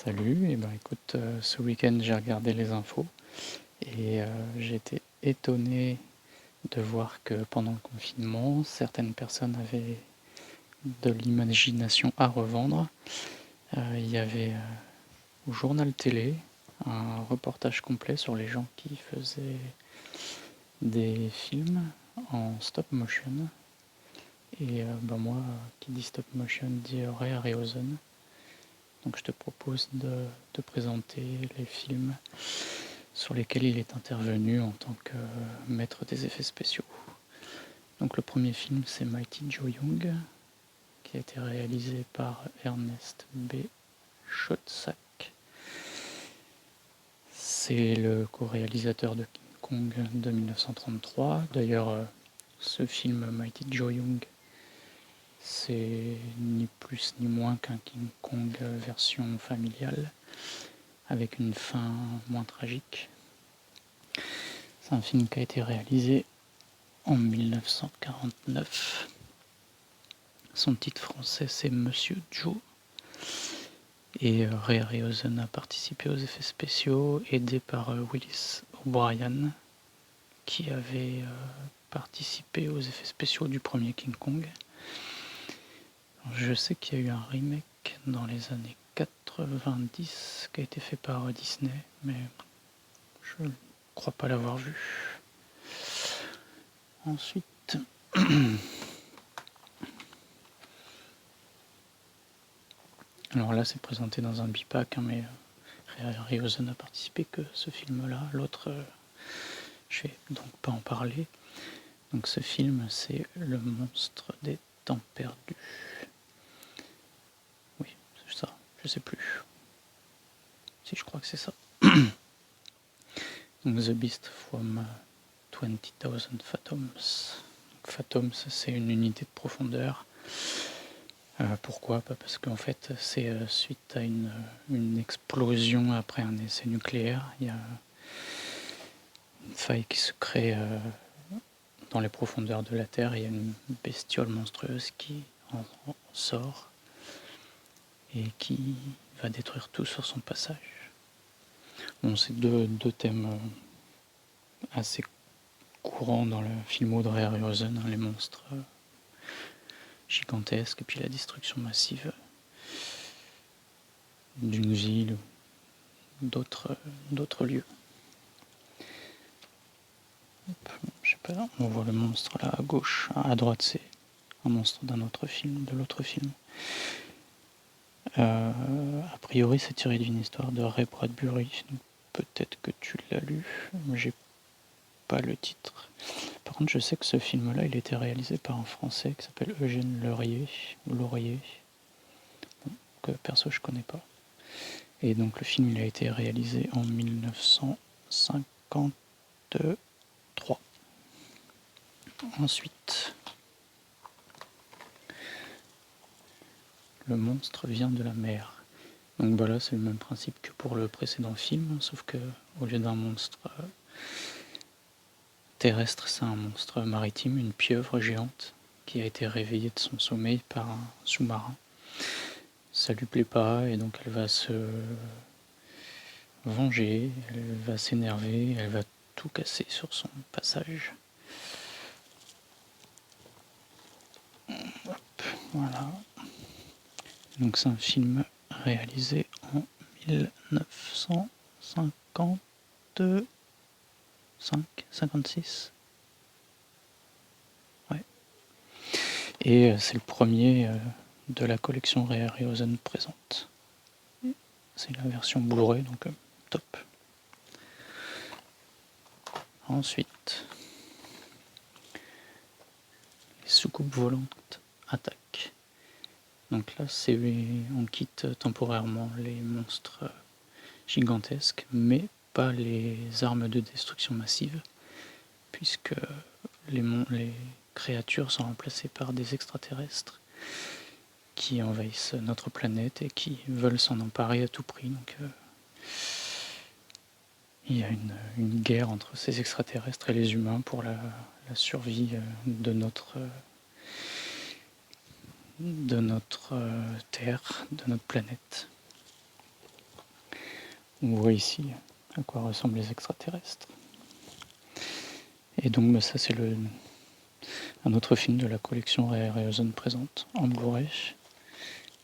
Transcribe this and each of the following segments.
Salut, et ben écoute, ce week-end j'ai regardé les infos et j'ai été étonné de voir que pendant le confinement, certaines personnes avaient de l'imagination à revendre. Il y avait au journal télé un reportage complet sur les gens qui faisaient des films en stop motion. Et ben moi, qui dit stop motion dit Ray Harryhausen. Donc je te propose de te présenter les films sur lesquels il est intervenu en tant que maître des effets spéciaux. Donc le premier film, c'est Mighty Joe Young, qui a été réalisé par Ernest B. Schoedsack. C'est le co-réalisateur de King Kong de 1933. D'ailleurs, ce film Mighty Joe Young, c'est ni plus ni moins qu'un King Kong version familiale, avec une fin moins tragique. C'est un film qui a été réalisé en 1949. Son titre français, c'est Monsieur Joe. Et Ray Harryhausen a participé aux effets spéciaux, aidé par Willis O'Brien, qui avait participé aux effets spéciaux du premier King Kong. Je sais qu'il y a eu un remake dans les années 90 qui a été fait par Disney, mais je ne crois pas l'avoir vu. Ensuite, alors là c'est présenté dans un bipack, mais Ray Harryhausen n'a participé que ce film-là. L'autre, je vais donc pas en parler. Donc ce film, c'est Le monstre des temps perdus. Oui, c'est ça, je sais plus. Si, je crois que c'est ça. Donc, The Beast from 20,000 Fathoms. Fathoms, c'est une unité de profondeur. Pourquoi? Parce qu'en fait, c'est suite à une explosion après un essai nucléaire. Il y a une faille qui se crée dans les profondeurs de la Terre. Il y a une bestiole monstrueuse qui en sort et qui va détruire tout sur son passage. Bon, c'est deux thèmes assez courants dans le film de Ray Harryhausen, les monstres gigantesques et puis la destruction massive d'une ville ou d'autres lieux. Hop, je sais pas, on voit le monstre là à gauche, à droite c'est un monstre d'un autre film, de l'autre film. A priori c'est tiré d'une histoire de Ray Bradbury, donc peut-être que tu l'as lu, mais j'ai pas le titre. Par contre je sais que ce film là il a été réalisé par un français qui s'appelle Eugène Laurier, que perso je connais pas. Et donc le film il a été réalisé en 1953. Ensuite, le monstre vient de la mer. Donc voilà, c'est le même principe que pour le précédent film, sauf que au lieu d'un monstre terrestre, c'est un monstre maritime, une pieuvre géante qui a été réveillée de son sommeil par un sous-marin. Ça lui plaît pas et donc elle va se venger, elle va s'énerver, elle va tout casser sur son passage. Hop, voilà. Donc c'est un film réalisé en 1956. Ouais. Et c'est le premier de la collection Ray Harryhausen présente. C'est la version Blu-ray, donc top. Ensuite, les soucoupes volantes attaquent. Donc là, on quitte temporairement les monstres gigantesques, mais pas les armes de destruction massive, puisque les créatures sont remplacées par des extraterrestres qui envahissent notre planète et qui veulent s'en emparer à tout prix. Donc il y a une guerre entre ces extraterrestres et les humains pour la survie de notre Terre, de notre planète. On voit ici à quoi ressemblent les extraterrestres. Et donc ça c'est un autre film de la collection Ray Harryhausen présente en Blu-ray.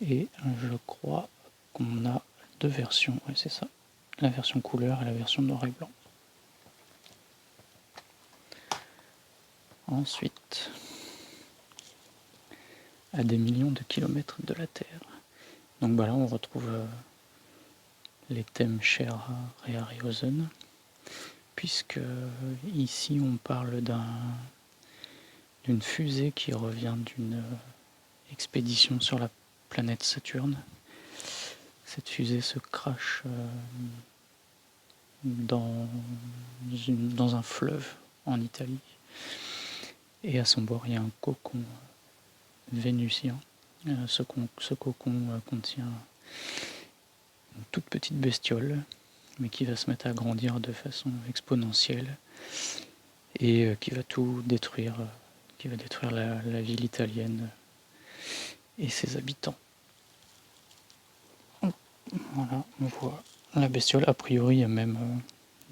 Et je crois qu'on a deux versions, ouais c'est ça, la version couleur et la version noir et blanc. Ensuite, à des millions de kilomètres de la Terre. Donc là on retrouve les thèmes chers à Ray Harryhausen, puisque ici on parle d'une fusée qui revient d'une expédition sur la planète Saturne. Cette fusée se crache dans un fleuve en Italie, et à son bord il y a un cocon vénusien. Ce cocon contient une toute petite bestiole, mais qui va se mettre à grandir de façon exponentielle et qui va tout détruire, qui va détruire la ville italienne et ses habitants. Voilà, on voit la bestiole. A priori, il y a même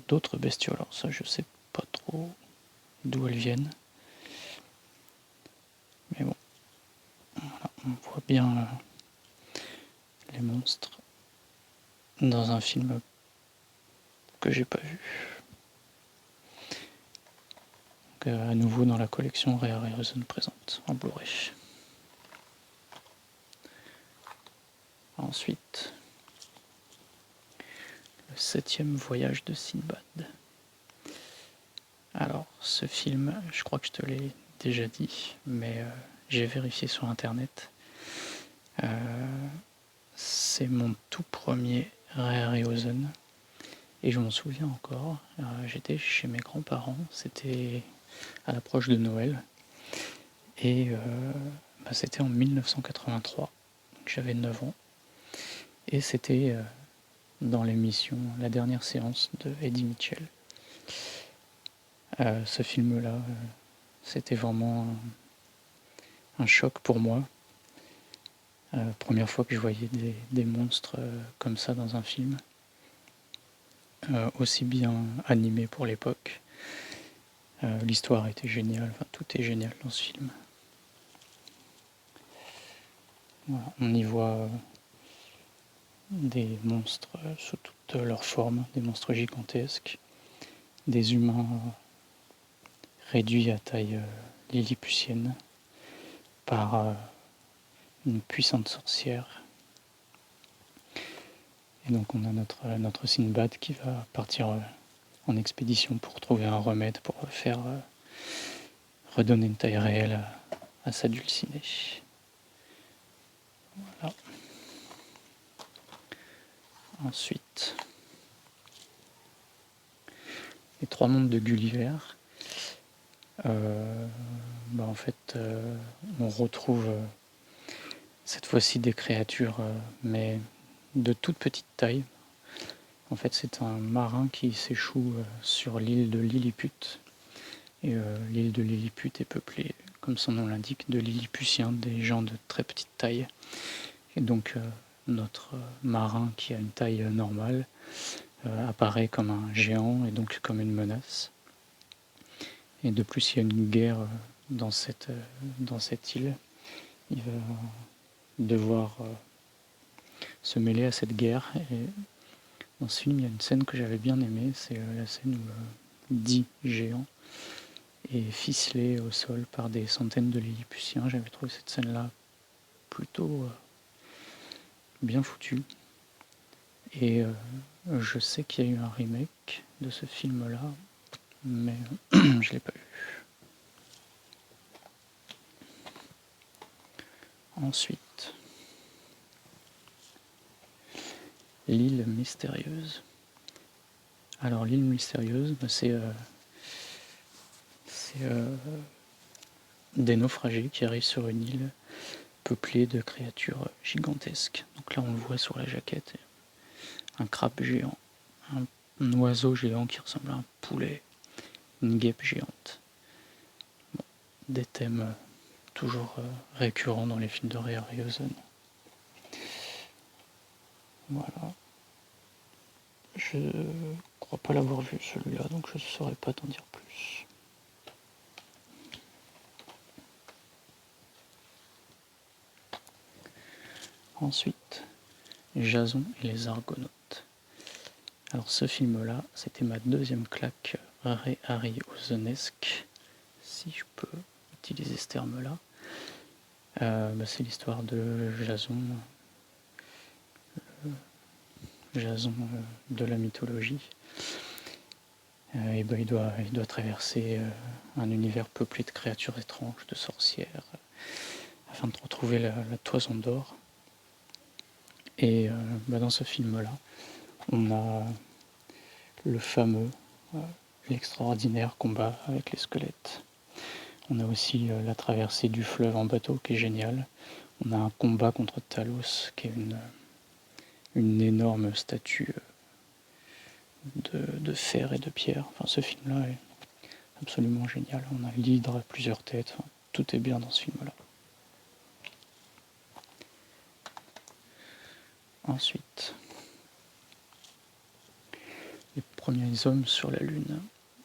d'autres bestioles. Alors ça, je sais pas trop d'où elles viennent. Mais bon, voilà, on voit bien les monstres dans un film que j'ai pas vu. Donc, à nouveau dans la collection Ray Harryhausen présente en Blu-ray. Ensuite, le 7e voyage de Sinbad. Alors, ce film, je crois que je te l'ai déjà dit, mais j'ai vérifié sur internet. C'est mon tout premier Ray Harryhausen et je m'en souviens encore. J'étais chez mes grands-parents, c'était à l'approche de Noël et c'était en 1983, donc j'avais 9 ans et c'était dans l'émission La dernière séance de Eddie Mitchell. Ce film-là, c'était vraiment un choc pour moi. Première fois que je voyais des monstres comme ça dans un film, aussi bien animé pour l'époque. L'histoire était géniale, enfin, tout est génial dans ce film. Voilà, on y voit des monstres sous toutes leurs formes, des monstres gigantesques, des humains réduits à taille lilliputienne par une puissante sorcière. Et donc on a notre Sinbad qui va partir en expédition pour trouver un remède pour faire redonner une taille réelle à sa dulcinée. Voilà. Ensuite, les 3 mondes de Gulliver. En fait, on retrouve cette fois-ci des créatures, mais de toute petite taille. En fait, c'est un marin qui s'échoue sur l'île de Lilliput. Et l'île de Lilliput est peuplée, comme son nom l'indique, de Lilliputiens, des gens de très petite taille. Et donc, notre marin qui a une taille normale apparaît comme un géant et donc comme une menace. Et de plus, il y a une guerre dans cette île. Il va devoir se mêler à cette guerre. Et dans ce film, il y a une scène que j'avais bien aimée, c'est la scène où 10 géants est ficelé au sol par des centaines de Lilliputiens. J'avais trouvé cette scène-là plutôt bien foutue. Et je sais qu'il y a eu un remake de ce film-là, mais je ne l'ai pas vu. Ensuite, l'île mystérieuse. Alors l'île mystérieuse, c'est des naufragés qui arrivent sur une île peuplée de créatures gigantesques. Donc là on le voit sur la jaquette, un crabe géant, un oiseau géant qui ressemble à un poulet, une guêpe géante. Bon, des thèmes toujours récurrents dans les films de Ray Harryhausen. Voilà. Je crois pas l'avoir vu celui-là, donc je ne saurais pas t'en dire plus. Ensuite, Jason et les Argonautes. Alors ce film-là, c'était ma deuxième claque Ray Harryhausenesque, si je peux utiliser ce terme-là. C'est l'histoire de Jason, de la mythologie. Il doit traverser un univers peuplé de créatures étranges, de sorcières, afin de retrouver la toison d'or. Et dans ce film-là, on a le fameux, l'extraordinaire combat avec les squelettes. On a aussi la traversée du fleuve en bateau qui est génial. On a un combat contre Talos qui est une énorme statue de fer et de pierre. Enfin, ce film-là est absolument génial. On a l'hydre à plusieurs têtes. Enfin, tout est bien dans ce film-là. Ensuite, les premiers hommes sur la Lune.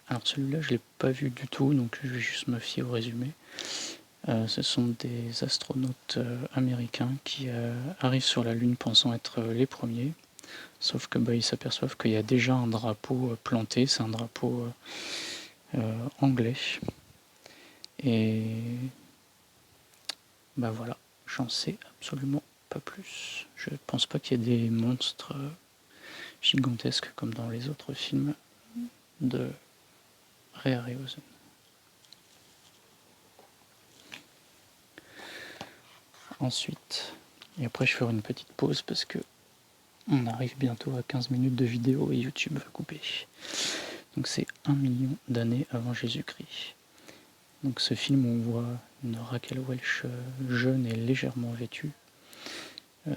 Alors celui-là, je ne l'ai pas vu du tout, donc je vais juste me fier au résumé. Ce sont des astronautes américains qui arrivent sur la Lune pensant être les premiers, sauf que ils s'aperçoivent qu'il y a déjà un drapeau planté, c'est un drapeau anglais. Et voilà, j'en sais absolument pas plus. Je pense pas qu'il y ait des monstres gigantesques comme dans les autres films de Ray Harryhausen. Ensuite, et après je ferai une petite pause parce que on arrive bientôt à 15 minutes de vidéo et YouTube va couper. Donc c'est 1 million d'années avant Jésus-Christ. Donc ce film, on voit une Raquel Welch jeune et légèrement vêtue.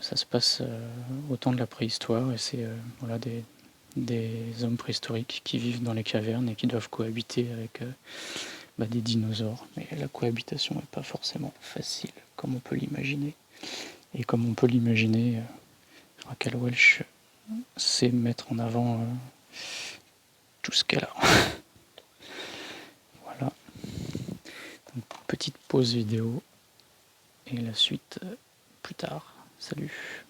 Ça se passe au temps de la préhistoire et c'est des hommes préhistoriques qui vivent dans les cavernes et qui doivent cohabiter avec des dinosaures. Mais la cohabitation n'est pas forcément facile comme on peut l'imaginer. Et comme on peut l'imaginer, Raquel Welch sait mettre en avant tout ce qu'elle a. Voilà. Donc, petite pause vidéo et la suite plus tard. Salut.